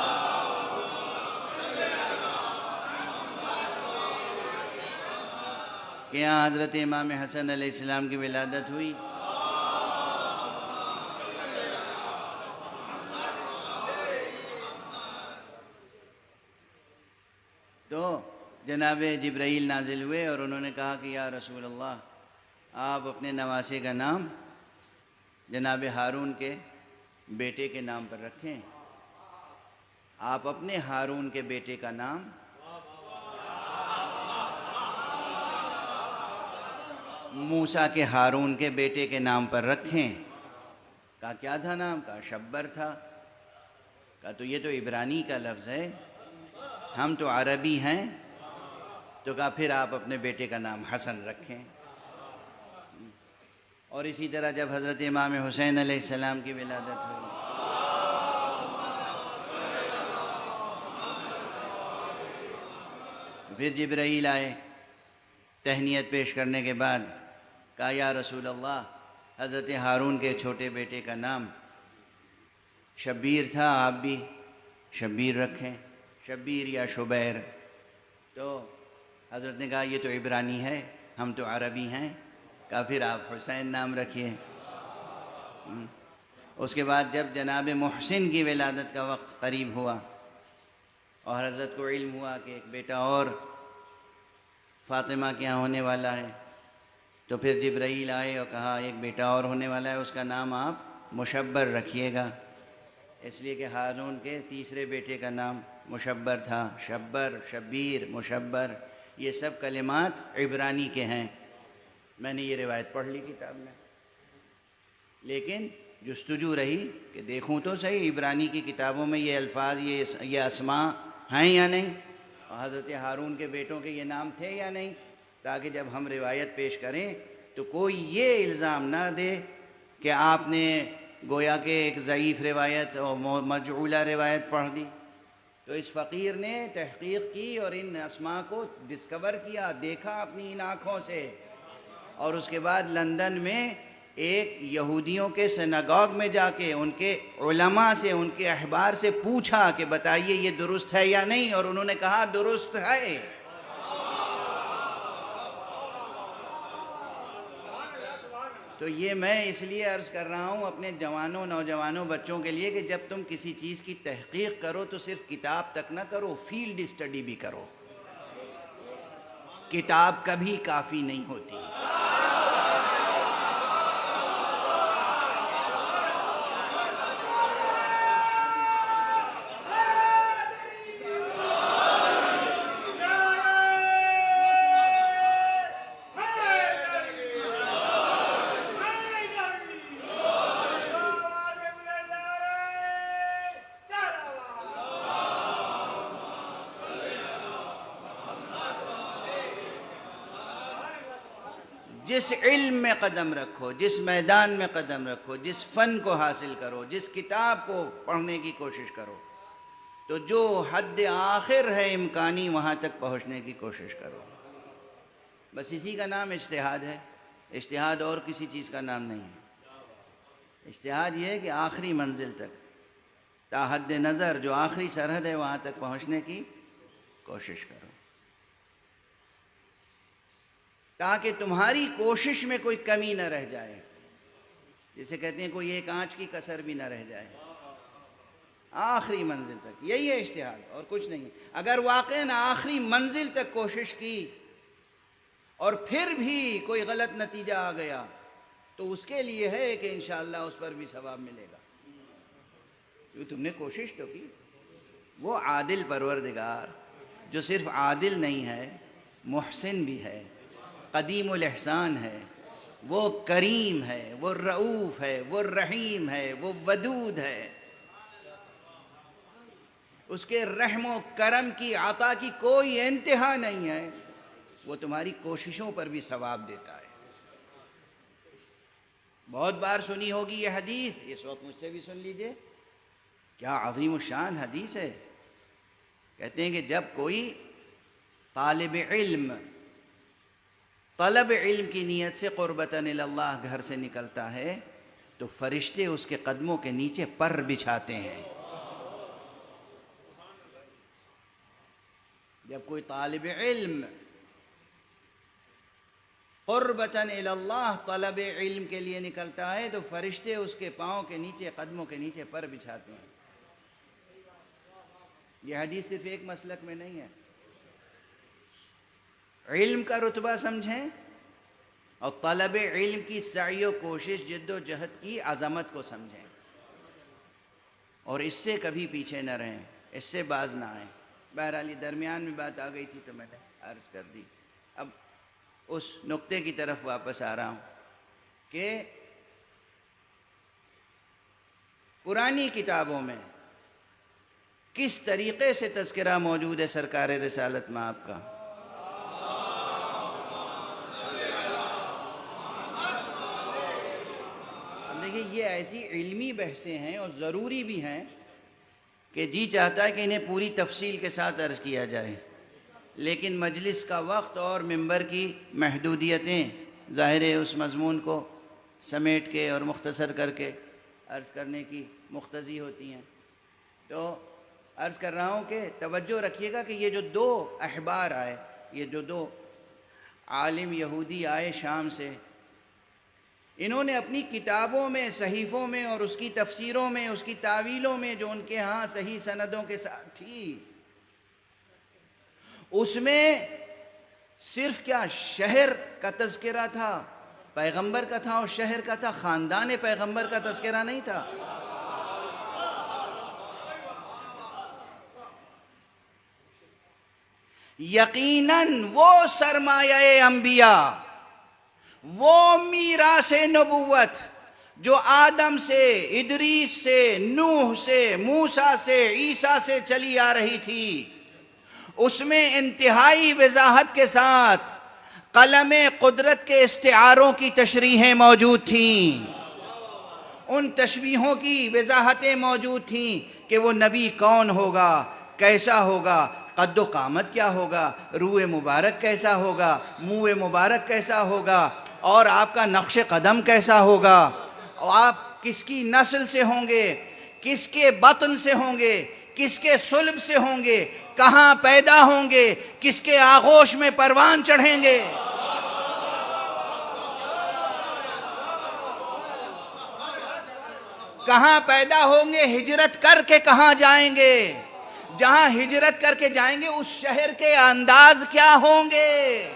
کہ یہاں حضرت امام حسن علیہ السلام کی ولادت ہوئی، تو جناب جبرائیل نازل ہوئے اور انہوں نے کہا کہ یا رسول اللہ، آپ اپنے نواسے کا نام جناب ہارون کے بیٹے کے نام پر رکھیں. آپ اپنے ہارون کے بیٹے کا نام موسیٰ کے ہارون کے بیٹے کے نام پر رکھیں. کہا کیا تھا نام؟ کہا شبر تھا. کہا تو یہ تو عبرانی کا لفظ ہے، ہم تو عربی ہیں. تو کہا پھر آپ اپنے بیٹے کا نام حسن رکھیں. اور اسی طرح جب حضرت امام حسین علیہ السلام کی ولادت ہوئی، پھر جبرائیل آئے تہنیت پیش کرنے کے بعد. کہا یا رسول اللہ، حضرت ہارون کے چھوٹے بیٹے کا نام شبیر تھا، آپ بھی شبیر رکھیں، شبیر یا شبیر. تو حضرت نے کہا یہ تو عبرانی ہے، ہم تو عربی ہیں. کہا پھر آپ حسین نام رکھیے. اس کے بعد جب جناب محسن کی ولادت کا وقت قریب ہوا اور حضرت کو علم ہوا کہ ایک بیٹا اور فاطمہ کے یہاں ہونے والا ہے، تو پھر جبرائیل آئے اور کہا ایک بیٹا اور ہونے والا ہے، اس کا نام آپ مشبر رکھیے گا. اس لیے کہ ہارون کے تیسرے بیٹے کا نام مشبر تھا. شبر، شبیر، مشبر، یہ سب کلمات عبرانی کے ہیں. میں نے یہ روایت پڑھ لی کتاب میں، لیکن جستجو رہی کہ دیکھوں تو صحیح عبرانی کی کتابوں میں یہ الفاظ، یہ اسماء ہیں یا نہیں، اور حضرت ہارون کے بیٹوں کے یہ نام تھے یا نہیں، تاکہ جب ہم روایت پیش کریں تو کوئی یہ الزام نہ دے کہ آپ نے گویا کہ ایک ضعیف روایت اور مجعولہ روایت پڑھ دی. تو اس فقیر نے تحقیق کی اور ان اسماء کو ڈسکور کیا، دیکھا اپنی ان آنکھوں سے، اور اس کے بعد لندن میں ایک یہودیوں کے سناگوگ میں جا کے ان کے علماء سے، ان کے احبار سے پوچھا کہ بتائیے یہ درست ہے یا نہیں، اور انہوں نے کہا درست ہے. تو یہ میں اس لیے عرض کر رہا ہوں اپنے جوانوں، نوجوانوں، بچوں کے لیے کہ جب تم کسی چیز کی تحقیق کرو تو صرف کتاب تک نہ کرو، فیلڈ اسٹڈی بھی کرو. کتاب کبھی کافی نہیں ہوتی. جس علم میں قدم رکھو، جس میدان میں قدم رکھو، جس فن کو حاصل کرو، جس کتاب کو پڑھنے کی کوشش کرو، تو جو حد آخر ہے امکانی وہاں تک پہنچنے کی کوشش کرو. بس اسی کا نام اجتہاد ہے. اجتہاد اور کسی چیز کا نام نہیں ہے. اجتہاد یہ ہے کہ آخری منزل تک، تا حد نظر جو آخری سرحد ہے وہاں تک پہنچنے کی کوشش کرو، تاکہ تمہاری کوشش میں کوئی کمی نہ رہ جائے. جسے کہتے ہیں کوئی ایک آنچ کی کسر بھی نہ رہ جائے. آخری منزل تک یہی ہے اجتہاد، اور کچھ نہیں. اگر واقعاً آخری منزل تک کوشش کی اور پھر بھی کوئی غلط نتیجہ آ گیا تو اس کے لیے ہے کہ انشاءاللہ اس پر بھی ثواب ملے گا، کیونکہ تم نے کوشش تو کی. وہ عادل پروردگار جو صرف عادل نہیں ہے، محسن بھی ہے، قدیم الاحسان ہے، وہ کریم ہے، وہ رؤوف ہے، وہ رحیم ہے، وہ ودود ہے. اس کے رحم و کرم کی عطا کی کوئی انتہا نہیں ہے. وہ تمہاری کوششوں پر بھی ثواب دیتا ہے. بہت بار سنی ہوگی یہ حدیث، اس وقت مجھ سے بھی سن لیجئے. کیا عظیم الشان حدیث ہے. کہتے ہیں کہ جب کوئی طالب علم طلب علم کی نیت سے قربتاً اللہ گھر سے نکلتا ہے تو فرشتے اس کے قدموں کے نیچے پر بچھاتے ہیں. جب کوئی طالب علم قربتاً اللہ طلب علم کے لیے نکلتا ہے تو فرشتے اس کے پاؤں کے نیچے، قدموں کے نیچے پر بچھاتے ہیں. یہ حدیث صرف ایک مسلک میں نہیں ہے. علم کا رتبہ سمجھیں اور طلب علم کی سعی و کوشش، جد و جہد کی عظمت کو سمجھیں. اور اس سے کبھی پیچھے نہ رہیں، اس سے باز نہ آئیں۔ بہرحال یہ درمیان میں بات آ گئی تھی تو میں نے عرض کر دی۔ اب اس نقطے کی طرف واپس آ رہا ہوں کہ پرانی کتابوں میں کس طریقے سے تذکرہ موجود ہے سرکار رسالت مآب کا۔ اب دیکھیے یہ ایسی علمی بحثیں ہیں اور ضروری بھی ہیں کہ جی چاہتا ہے کہ انہیں پوری تفصیل کے ساتھ عرض کیا جائے، لیکن مجلس کا وقت اور ممبر کی محدودیتیں ظاہر ہے اس مضمون کو سمیٹ کے اور مختصر کر کے عرض کرنے کی مقتضی ہوتی ہیں۔ تو عرض کر رہا ہوں کہ توجہ رکھیے گا کہ یہ جو دو احبار آئے، یہ جو دو عالم یہودی آئے شام سے، انہوں نے اپنی کتابوں میں، صحیفوں میں اور اس کی تفسیروں میں، اس کی تاویلوں میں جو ان کے ہاں صحیح سندوں کے ساتھ تھی، اس میں صرف کیا شہر کا تذکرہ تھا، پیغمبر کا تھا اور شہر کا تھا، خاندان پیغمبر کا تذکرہ نہیں تھا۔ یقیناً وہ سرمایہ انبیاء، وہ میراث نبوت جو آدم سے، ادریس سے، نوح سے، موسیٰ سے، عیسیٰ سے چلی آ رہی تھی، اس میں انتہائی وضاحت کے ساتھ قلم قدرت کے استعاروں کی تشریحیں موجود تھیں، ان تشبیہوں کی وضاحتیں موجود تھیں کہ وہ نبی کون ہوگا، کیسا ہوگا، قد و قامت کیا ہوگا، روح مبارک کیسا ہوگا، منہ مبارک کیسا ہوگا، اور آپ کا نقش قدم کیسا ہوگا، اور آپ کس کی نسل سے ہوں گے، کس کے بطن سے ہوں گے، کس کے صلب سے ہوں گے، کہاں پیدا ہوں گے، کس کے آغوش میں پروان چڑھیں گے۔ کہاں پیدا ہوں گے، ہجرت کر کے کہاں جائیں گے، جہاں ہجرت کر کے جائیں گے اس شہر کے انداز کیا ہوں گے۔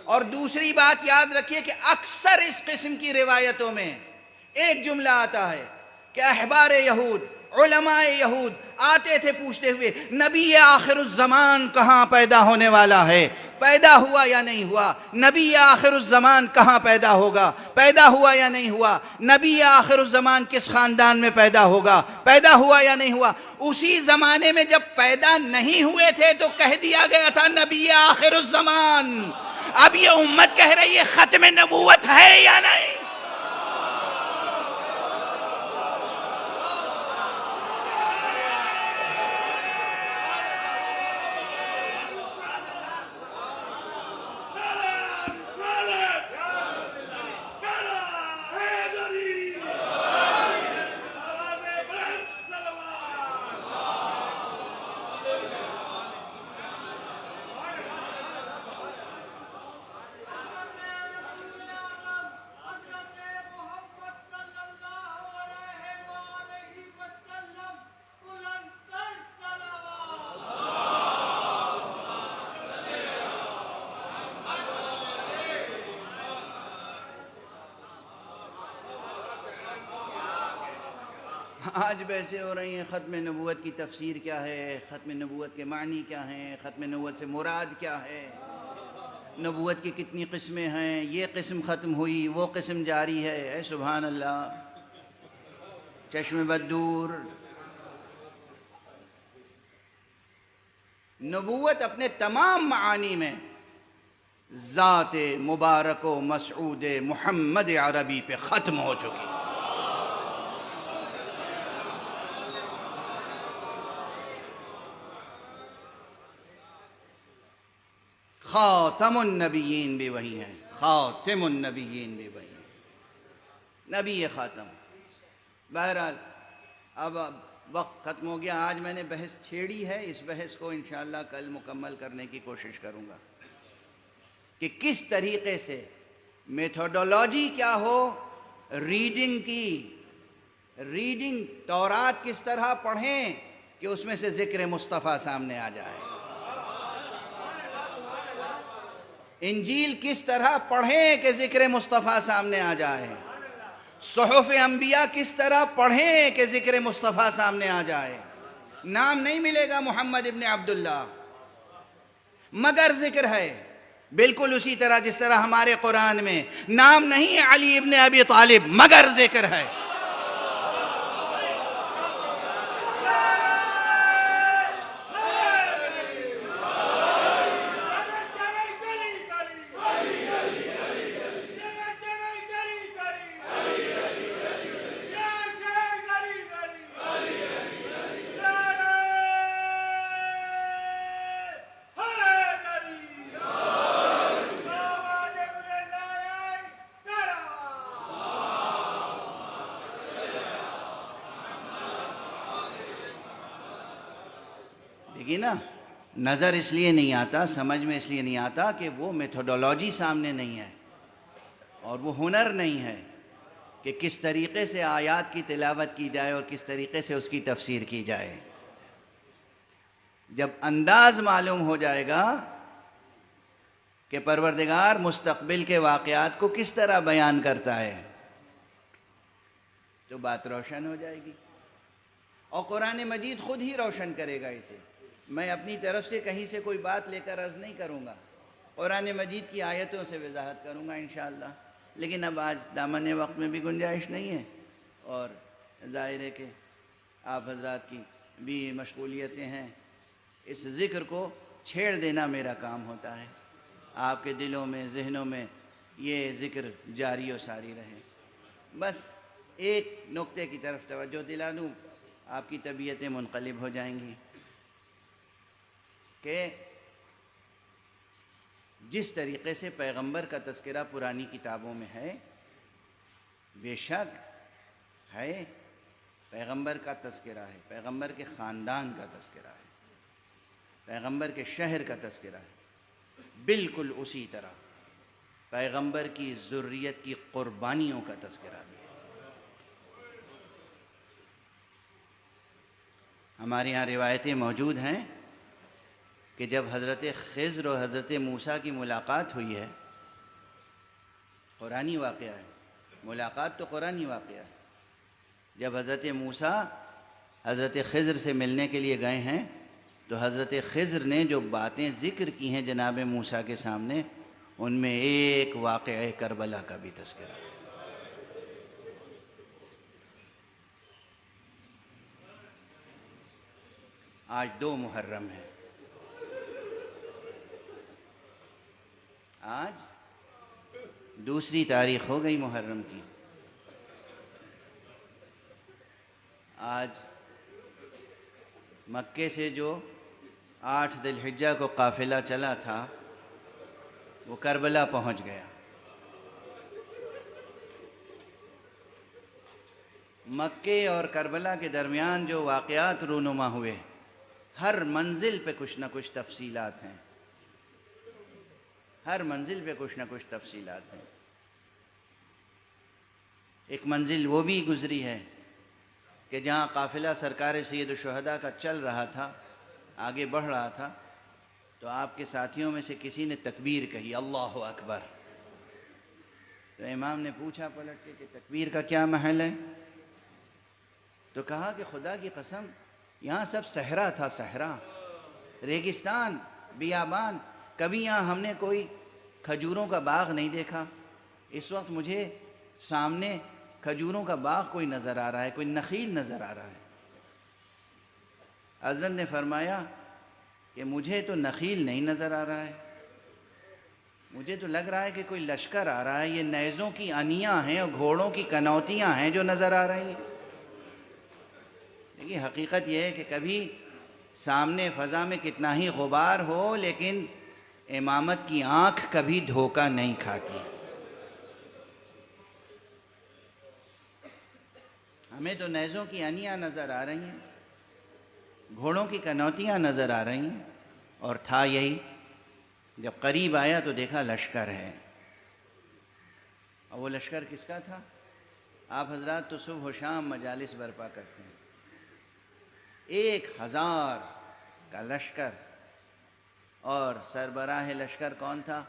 اور دوسری بات یاد رکھیے کہ اکثر اس قسم کی روایتوں میں ایک جملہ آتا ہے کہ احبار یہود، علماء یہود آتے تھے پوچھتے ہوئے نبی آخر الزمان کہاں پیدا ہونے والا ہے، پیدا ہوا یا نہیں ہوا، نبی آخر الزمان کہاں پیدا ہوگا، پیدا ہوا یا نہیں ہوا، نبی آخر الزمان کس خاندان میں پیدا ہوگا، پیدا ہوا یا نہیں ہوا۔ اسی زمانے میں جب پیدا نہیں ہوئے تھے تو کہہ دیا گیا تھا نبی آخر الزمان۔ اب یہ امت کہہ رہی ہے ختم نبوت ہے یا نہیں؟ آج بحثیں ہو رہی ہیں ختم نبوت کی تفسیر کیا ہے، ختم نبوت کے معنی کیا ہیں، ختم نبوت سے مراد کیا ہے، نبوت کی کتنی قسمیں ہیں، یہ قسم ختم ہوئی، وہ قسم جاری ہے۔ اے سبحان اللہ، چشم بد دور۔ نبوت اپنے تمام معانی میں ذات مبارک و مسعود محمد عربی پہ ختم ہو چکی۔ خاتم النبیین بھی وہی ہیں، خاتم النبیین بھی وہی ہیں، نبی خاتم۔ بہرحال اب وقت ختم ہو گیا، آج میں نے بحث چھیڑی ہے، اس بحث کو انشاءاللہ کل مکمل کرنے کی کوشش کروں گا کہ کس طریقے سے میتھوڈولوجی کیا ہو ریڈنگ کی، ریڈنگ تورات کس طرح پڑھیں کہ اس میں سے ذکر مصطفیٰ سامنے آ جائے، انجیل کس طرح پڑھیں کہ ذکر مصطفیٰ سامنے آ جائے، صحف انبیاء کس طرح پڑھیں کہ ذکر مصطفیٰ سامنے آ جائے. نام نہیں ملے گا محمد ابن عبداللہ مگر ذکر ہے. بالکل اسی طرح جس طرح ہمارے قرآن میں نام نہیں ہے علی ابن ابی طالب مگر ذکر ہے. دیکھیے نا، نظر اس لیے نہیں آتا، سمجھ میں اس لیے نہیں آتا کہ وہ میتھوڈولوجی سامنے نہیں ہے اور وہ ہنر نہیں ہے کہ کس طریقے سے آیات کی تلاوت کی جائے اور کس طریقے سے اس کی تفسیر کی جائے. جب انداز معلوم ہو جائے گا کہ پروردگار مستقبل کے واقعات کو کس طرح بیان کرتا ہے تو بات روشن ہو جائے گی، اور قرآن مجید خود ہی روشن کرے گا اسے. میں اپنی طرف سے کہیں سے کوئی بات لے کر عرض نہیں کروں گا، قرآن مجید کی آیتوں سے وضاحت کروں گا انشاءاللہ. لیکن اب آج دامن وقت میں بھی گنجائش نہیں ہے، اور ظاہر ہے کہ آپ حضرات کی بھی مشغولیتیں ہیں. اس ذکر کو چھیڑ دینا میرا کام ہوتا ہے. آپ کے دلوں میں ذہنوں میں یہ ذکر جاری و ساری رہے. بس ایک نقطے کی طرف توجہ دلا دوں، آپ کی طبیعتیں منقلب ہو جائیں گی کہ جس طریقے سے پیغمبر کا تذکرہ پرانی کتابوں میں ہے، بے شک ہے، پیغمبر کا تذکرہ ہے، پیغمبر کے خاندان کا تذکرہ ہے، پیغمبر کے شہر کا تذکرہ ہے. بالکل اسی طرح پیغمبر کی ذریت کی قربانیوں کا تذکرہ بھی ہے. ہمارے یہاں روایتیں موجود ہیں کہ جب حضرت خضر اور حضرت موسیٰ کی ملاقات ہوئی ہے، قرآنی واقعہ ہے، ملاقات تو قرآنی واقعہ ہے. جب حضرت موسیٰ حضرت خضر سے ملنے کے لیے گئے ہیں تو حضرت خضر نے جو باتیں ذکر کی ہیں جناب موسیٰ کے سامنے، ان میں ایک واقعہ کربلا کا بھی تذکرہ ہے. آج 2 محرم ہے، آج 2 تاریخ ہو گئی محرم کی. آج مکے سے جو 8 ذی الحجہ کو قافلہ چلا تھا وہ کربلا پہنچ گیا. مکے اور کربلا کے درمیان جو واقعات رونما ہوئے، ہر منزل پہ کچھ نہ کچھ تفصیلات ہیں، ہر منزل پہ کچھ نہ کچھ تفصیلات ہیں. ایک منزل وہ بھی گزری ہے کہ جہاں قافلہ سرکار سید الشہداء کا چل رہا تھا، آگے بڑھ رہا تھا، تو آپ کے ساتھیوں میں سے کسی نے تکبیر کہی، اللہ اکبر. تو امام نے پوچھا پلٹ کے کہ تکبیر کا کیا محل ہے؟ تو کہا کہ خدا کی قسم یہاں سب صحرا تھا، صحرا، ریگستان، بیابان، کبھی یہاں ہم نے کوئی کھجوروں کا باغ نہیں دیکھا. اس وقت مجھے سامنے کھجوروں کا باغ کوئی نظر آ رہا ہے، کوئی نخیل نظر آ رہا ہے. حضرت نے فرمایا کہ مجھے تو نخیل نہیں نظر آ رہا ہے، مجھے تو لگ رہا ہے کہ کوئی لشکر آ رہا ہے. یہ نیزوں کی انیاں ہیں اور گھوڑوں کی کنوتیاں ہیں جو نظر آ رہی ہیں. دیکھیے حقیقت یہ ہے کہ کبھی سامنے فضا میں کتنا ہی غبار ہو لیکن امامت کی آنکھ کبھی دھوکہ نہیں کھاتی. ہمیں تو نیزوں کی انیاں نظر آ رہی ہیں، گھوڑوں کی کنوتیاں نظر آ رہی ہیں، اور تھا یہی. جب قریب آیا تو دیکھا لشکر ہے. اور وہ لشکر کس کا تھا؟ آپ حضرات تو صبح و شام مجالس برپا کرتے ہیں. 1000 کا لشکر، اور سربراہ لشکر کون تھا؟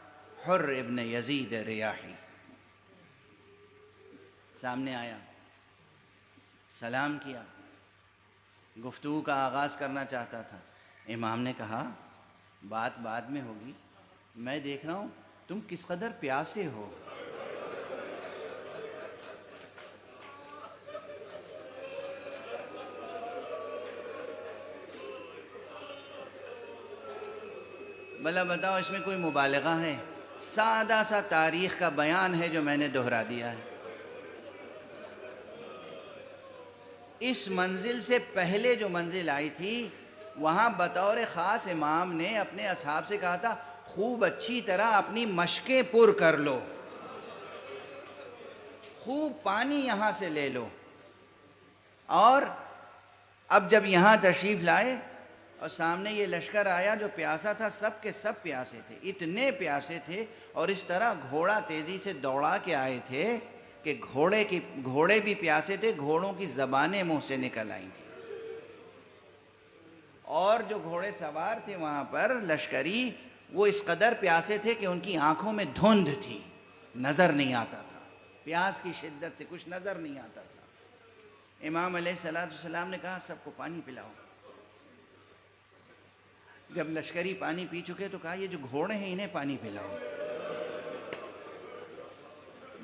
حر ابن یزید ریاحی. سامنے آیا، سلام کیا، گفتگو کا آغاز کرنا چاہتا تھا۔ امام نے کہا بات بعد میں ہوگی، میں دیکھ رہا ہوں تم کس قدر پیاسے ہو۔ بھلا بتاؤ اس میں کوئی مبالغہ ہے؟ سادہ سا تاریخ کا بیان ہے جو میں نے دہرا دیا ہے۔ اس منزل سے پہلے جو منزل آئی تھی وہاں بطور خاص امام نے اپنے اصحاب سے کہا تھا خوب اچھی طرح اپنی مشقیں پر کر لو، خوب پانی یہاں سے لے لو۔ اور اب جب یہاں تشریف لائے اور سامنے یہ لشکر آیا جو پیاسا تھا، سب کے سب پیاسے تھے، اتنے پیاسے تھے، اور اس طرح گھوڑا تیزی سے دوڑا کے آئے تھے کہ گھوڑے بھی پیاسے تھے، گھوڑوں کی زبانیں منہ سے نکل آئی تھیں۔ اور جو گھوڑے سوار تھے وہاں پر لشکری، وہ اس قدر پیاسے تھے کہ ان کی آنکھوں میں دھند تھی، نظر نہیں آتا تھا، پیاس کی شدت سے کچھ نظر نہیں آتا تھا۔ امام علیہ السلام نے کہا سب کو پانی پلاؤ۔ جب لشکری پانی پی چکے تو کہا یہ جو گھوڑے ہیں انہیں پانی پلاؤ۔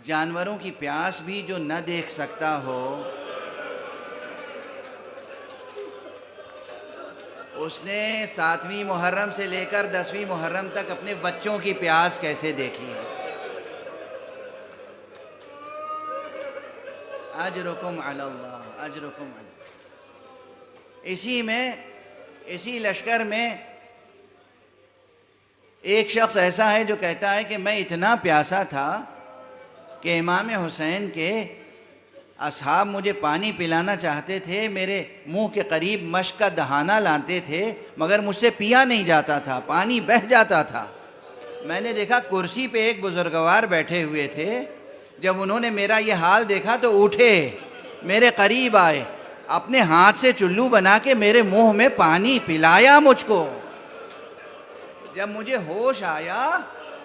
جانوروں کی پیاس بھی جو نہ دیکھ سکتا ہو اس نے 7ویں محرم سے لے کر 10ویں محرم تک اپنے بچوں کی پیاس کیسے دیکھی ہے۔ اجرکم علی اللہ، اجرکم علی اللہ۔ اسی لشکر میں ایک شخص ایسا ہے جو کہتا ہے کہ میں اتنا پیاسا تھا کہ امام حسین کے اصحاب مجھے پانی پلانا چاہتے تھے، میرے منہ کے قریب مشک کا دہانہ لاتے تھے، مگر مجھ سے پیا نہیں جاتا تھا، پانی بہہ جاتا تھا۔ میں نے دیکھا کرسی پہ ایک بزرگوار بیٹھے ہوئے تھے، جب انہوں نے میرا یہ حال دیکھا تو اٹھے، میرے قریب آئے، اپنے ہاتھ سے چلو بنا کے میرے منہ میں پانی پلایا مجھ کو۔ جب مجھے ہوش آیا،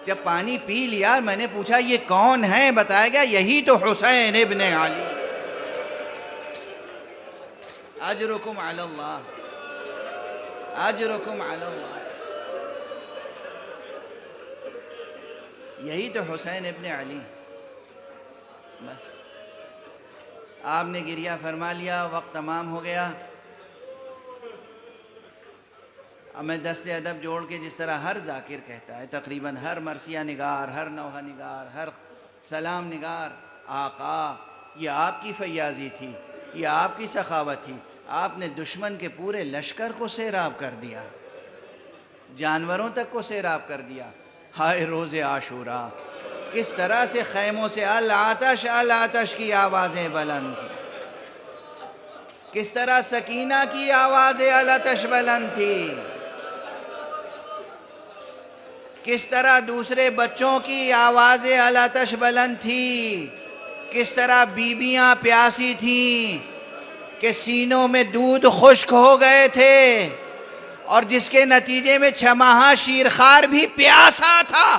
جب پانی پی لیا، میں نے پوچھا یہ کون ہے؟ بتایا گیا یہی تو حسین ابن علی۔ اجرکم علی اللہ، اجرکم علی اللہ۔ یہی تو حسین ابن علی۔ بس آپ نے گریہ فرما لیا، وقت تمام ہو گیا۔ اب میں دست ادب جوڑ کے جس طرح ہر ذاکر کہتا ہے، تقریباً ہر مرثیہ نگار، ہر نوحہ نگار، ہر سلام نگار، آقا یہ آپ کی فیاضی تھی، یہ آپ کی سخاوت تھی، آپ نے دشمن کے پورے لشکر کو سیراب کر دیا، جانوروں تک کو سیراب کر دیا۔ ہائے روز عاشورہ، کس طرح سے خیموں سے العطش العطش کی آوازیں بلند تھیں، کس طرح سکینہ کی آوازیں العطش بلند تھی، کس طرح دوسرے بچوں کی آوازیں العطش بلند تھی، کس طرح بیویاں پیاسی تھیں کہ سینوں میں دودھ خشک ہو گئے تھے، اور جس کے نتیجے میں 6 ماہہ شیرخوار بھی پیاسا تھا۔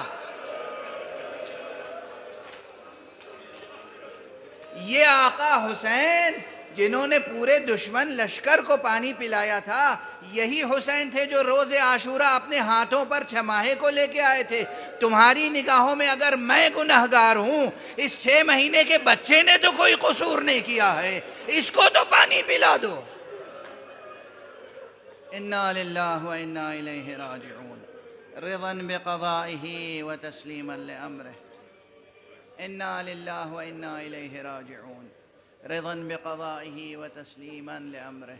یہ آقا حسین جنہوں نے پورے دشمن لشکر کو پانی پلایا تھا، یہی حسین تھے جو روز عاشورہ اپنے ہاتھوں پر 6 ماہے کو لے کے آئے تھے۔ تمہاری نگاہوں میں اگر میں گنہگار ہوں، اس 6 مہینے کے بچے نے تو کوئی قصور نہیں کیا ہے، اس کو تو پانی پلا دو۔ انا للہ و انا الیہ راجعون، رضا بقضائہ و تسلیما لامرہ۔ انا للہ و انا الیہ راجعون، رضا بقضائہ و تسلیما لامرہ۔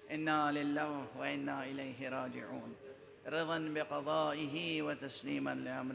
انا للہ و انا الیہ راجعون، رضا بقضائہ و تسلیما لامرہ۔